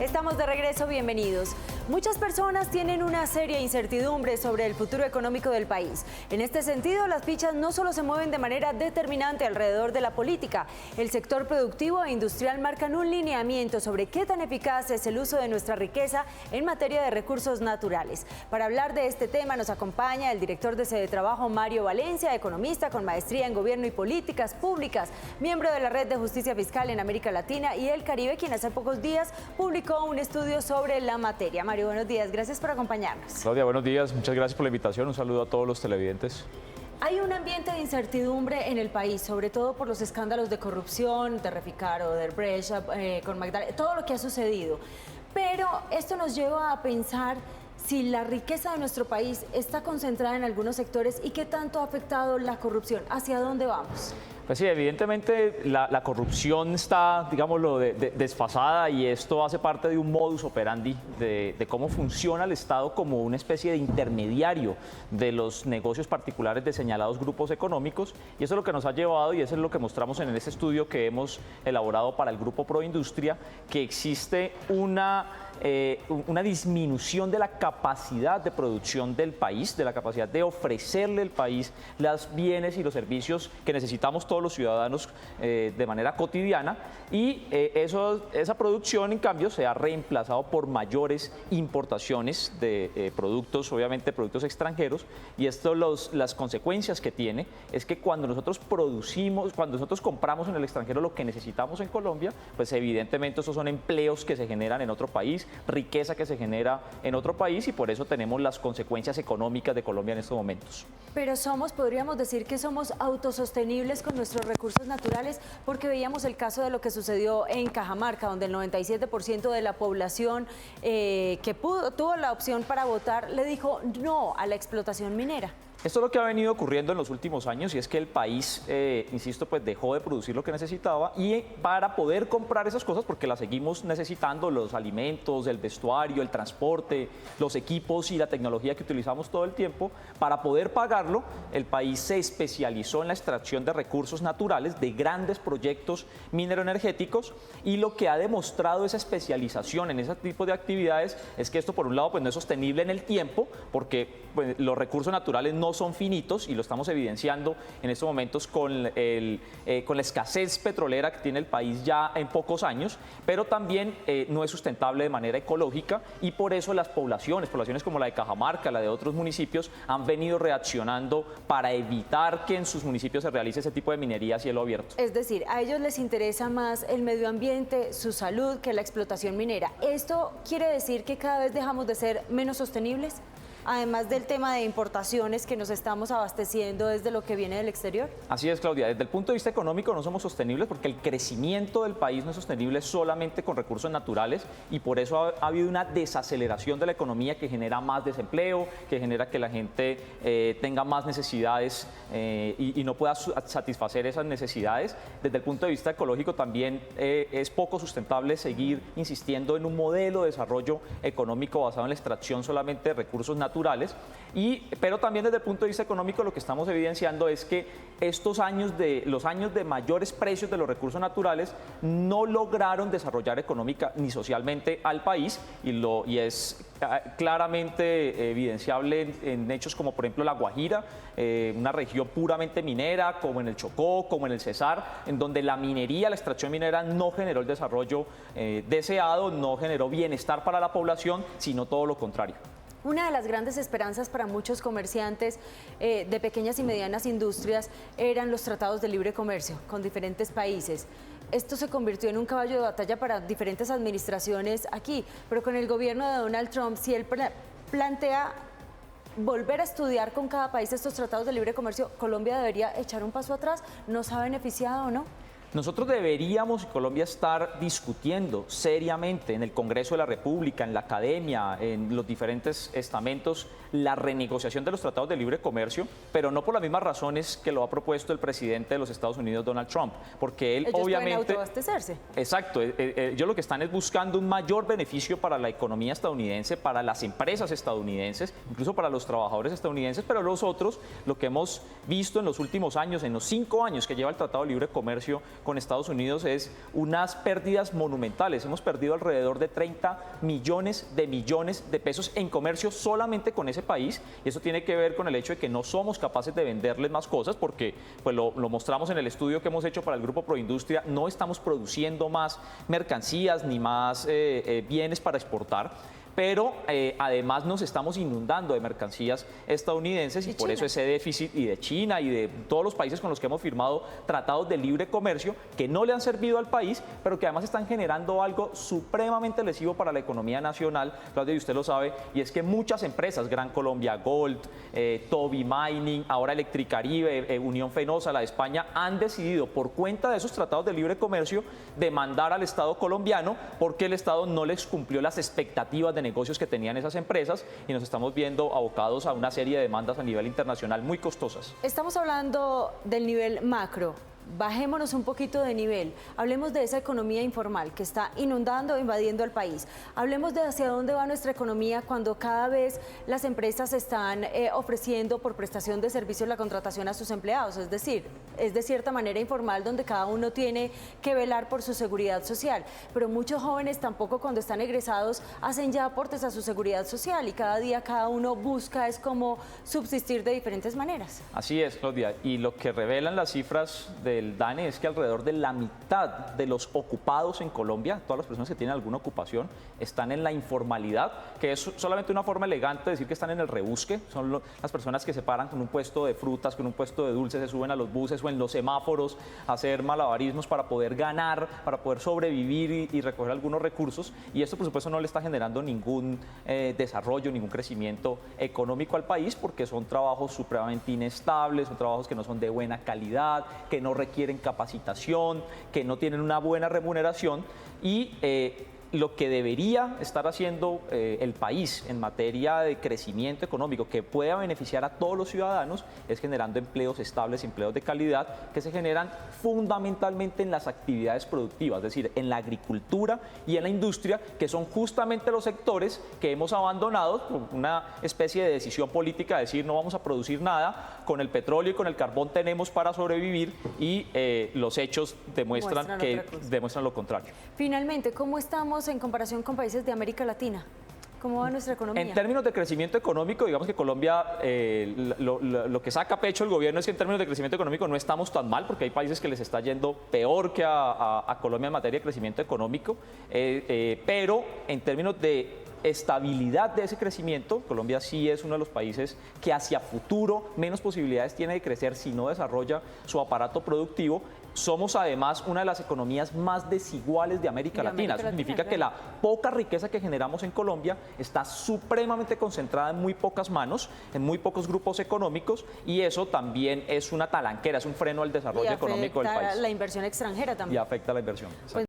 Estamos de regreso, bienvenidos. Muchas personas tienen una seria incertidumbre sobre el futuro económico del país. En este sentido, las fichas no solo se mueven de manera determinante alrededor de la política. El sector productivo e industrial marcan un lineamiento sobre qué tan eficaz es el uso de nuestra riqueza en materia de recursos naturales. Para hablar de este tema nos acompaña el director de Sede Trabajo, Mario Valencia, economista con maestría en Gobierno y Políticas Públicas, miembro de la Red de Justicia Fiscal en América Latina y el Caribe, quien hace pocos días publicó un estudio sobre la materia. Mario, buenos días, gracias por acompañarnos. Claudia, buenos días, muchas gracias por la invitación, un saludo a todos los televidentes. Hay un ambiente de incertidumbre en el país, sobre todo por los escándalos de corrupción, de Reficaro, de Odebrecht, con Magdalena, todo lo que ha sucedido. Pero esto nos lleva a pensar si la riqueza de nuestro país está concentrada en algunos sectores y qué tanto ha afectado la corrupción. ¿Hacia dónde vamos? Pues sí, evidentemente la corrupción está, digámoslo, desfasada y esto hace parte de un modus operandi de cómo funciona el Estado como una especie de intermediario de los negocios particulares de señalados grupos económicos, y eso es lo que nos ha llevado, y eso es lo que mostramos en este estudio que hemos elaborado para el Grupo Proindustria, que existe una disminución de la capacidad de producción del país, de la capacidad de ofrecerle al país los bienes y los servicios que necesitamos todos los ciudadanos de manera cotidiana, y esa producción en cambio se ha reemplazado por mayores importaciones de productos, obviamente productos extranjeros, y esto las consecuencias que tiene es que cuando nosotros producimos, cuando nosotros compramos en el extranjero lo que necesitamos en Colombia, pues evidentemente esos son empleos que se generan en otro país, riqueza que se genera en otro país, y por eso tenemos las consecuencias económicas de Colombia en estos momentos. Pero podríamos decir que somos autosostenibles con nuestros recursos naturales, porque veíamos el caso de lo que sucedió en Cajamarca, donde el 97% de la población que tuvo la opción para votar le dijo no a la explotación minera. Esto es lo que ha venido ocurriendo en los últimos años, y es que el país, insisto, pues dejó de producir lo que necesitaba, y para poder comprar esas cosas, porque las seguimos necesitando, los alimentos, el vestuario, el transporte, los equipos y la tecnología que utilizamos todo el tiempo, para poder pagarlo, el país se especializó en la extracción de recursos naturales de grandes proyectos mineroenergéticos, y lo que ha demostrado esa especialización en ese tipo de actividades es que esto, por un lado, pues no es sostenible en el tiempo, porque pues, los recursos naturales no son finitos, y lo estamos evidenciando en estos momentos con la escasez petrolera que tiene el país ya en pocos años, pero también no es sustentable de manera ecológica, y por eso las poblaciones como la de Cajamarca, la de otros municipios, han venido reaccionando para evitar que en sus municipios se realice ese tipo de minería a cielo abierto. Es decir, a ellos les interesa más el medio ambiente, su salud, que la explotación minera. ¿Esto quiere decir que cada vez dejamos de ser menos sostenibles? Además del tema de importaciones, que nos estamos abasteciendo desde lo que viene del exterior. Así es, Claudia. Desde el punto de vista económico no somos sostenibles, porque el crecimiento del país no es sostenible solamente con recursos naturales, y por eso ha habido una desaceleración de la economía que genera más desempleo, que genera que la gente tenga más necesidades y no pueda satisfacer esas necesidades. Desde el punto de vista ecológico también es poco sustentable seguir insistiendo en un modelo de desarrollo económico basado en la extracción solamente de recursos naturales, pero también desde el punto de vista económico lo que estamos evidenciando es que los años de mayores precios de los recursos naturales no lograron desarrollar económica ni socialmente al país, y es claramente evidenciable en hechos como por ejemplo La Guajira, una región puramente minera, como en el Chocó, como en el Cesar, en donde la minería, la extracción minera no generó el desarrollo deseado, no generó bienestar para la población, sino todo lo contrario. Una de las grandes esperanzas para muchos comerciantes de pequeñas y medianas industrias eran los tratados de libre comercio con diferentes países. Esto se convirtió en un caballo de batalla para diferentes administraciones aquí, pero con el gobierno de Donald Trump, si él plantea volver a estudiar con cada país estos tratados de libre comercio, ¿Colombia debería echar un paso atrás? ¿Nos ha beneficiado o no? Nosotros deberíamos en Colombia estar discutiendo seriamente en el Congreso de la República, en la academia, en los diferentes estamentos, la renegociación de los tratados de libre comercio, pero no por las mismas razones que lo ha propuesto el presidente de los Estados Unidos, Donald Trump, porque él ellos obviamente... pueden autoabastecerse. Exacto, ellos lo que están es buscando un mayor beneficio para la economía estadounidense, para las empresas estadounidenses, incluso para los trabajadores estadounidenses, pero nosotros lo que hemos visto en los últimos años, en los 5 años que lleva el Tratado de Libre Comercio con Estados Unidos es unas pérdidas monumentales. Hemos perdido alrededor de 30 millones de pesos en comercio solamente con ese país, y eso tiene que ver con el hecho de que no somos capaces de venderles más cosas, porque pues lo mostramos en el estudio que hemos hecho para el Grupo Proindustria, no estamos produciendo más mercancías ni más bienes para exportar. Pero además nos estamos inundando de mercancías estadounidenses y por eso ese déficit, y de China y de todos los países con los que hemos firmado tratados de libre comercio que no le han servido al país, pero que además están generando algo supremamente lesivo para la economía nacional, Claudia, y usted lo sabe, y es que muchas empresas, Gran Colombia Gold, Toby Mining, ahora Electricaribe, Unión Fenosa, la de España, han decidido por cuenta de esos tratados de libre comercio demandar al Estado colombiano porque el Estado no les cumplió las expectativas de negocios que tenían esas empresas, y nos estamos viendo abocados a una serie de demandas a nivel internacional muy costosas. Estamos hablando del nivel macro. Bajémonos un poquito de nivel, hablemos de esa economía informal que está inundando, invadiendo el país. Hablemos de hacia dónde va nuestra economía cuando cada vez las empresas están ofreciendo por prestación de servicios la contratación a sus empleados, es decir, es de cierta manera informal donde cada uno tiene que velar por su seguridad social, pero muchos jóvenes tampoco cuando están egresados hacen ya aportes a su seguridad social y cada día cada uno busca es cómo subsistir de diferentes maneras. Así es, Claudia, y lo que revelan las cifras del DANE es que alrededor de la mitad de los ocupados en Colombia, todas las personas que tienen alguna ocupación, están en la informalidad, que es solamente una forma elegante de decir que están en el rebusque. Son las personas que se paran con un puesto de frutas, con un puesto de dulces, se suben a los buses o en los semáforos a hacer malabarismos para poder ganar, para poder sobrevivir y recoger algunos recursos, y esto por supuesto no le está generando ningún desarrollo, ningún crecimiento económico al país, porque son trabajos supremamente inestables, son trabajos que no son de buena calidad, que no requieren capacitación, que no tienen una buena remuneración, y lo que debería estar haciendo el país en materia de crecimiento económico que pueda beneficiar a todos los ciudadanos es generando empleos estables, empleos de calidad, que se generan fundamentalmente en las actividades productivas, es decir, en la agricultura y en la industria, que son justamente los sectores que hemos abandonado por una especie de decisión política de decir no vamos a producir nada, con el petróleo y con el carbón tenemos para sobrevivir, y los hechos demuestran lo contrario. Finalmente, ¿cómo estamos en comparación con países de América Latina? ¿Cómo va nuestra economía? En términos de crecimiento económico, digamos que Colombia, lo que saca pecho el gobierno es que en términos de crecimiento económico no estamos tan mal, porque hay países que les está yendo peor que a Colombia en materia de crecimiento económico, pero en términos de estabilidad de ese crecimiento, Colombia sí es uno de los países que hacia futuro menos posibilidades tiene de crecer si no desarrolla su aparato productivo. Somos además una de las economías más desiguales de América Latina. Eso significa que la poca riqueza que generamos en Colombia está supremamente concentrada en muy pocas manos, en muy pocos grupos económicos, y eso también es una talanquera, es un freno al desarrollo económico del país. Y afecta la inversión extranjera también. Y afecta la inversión.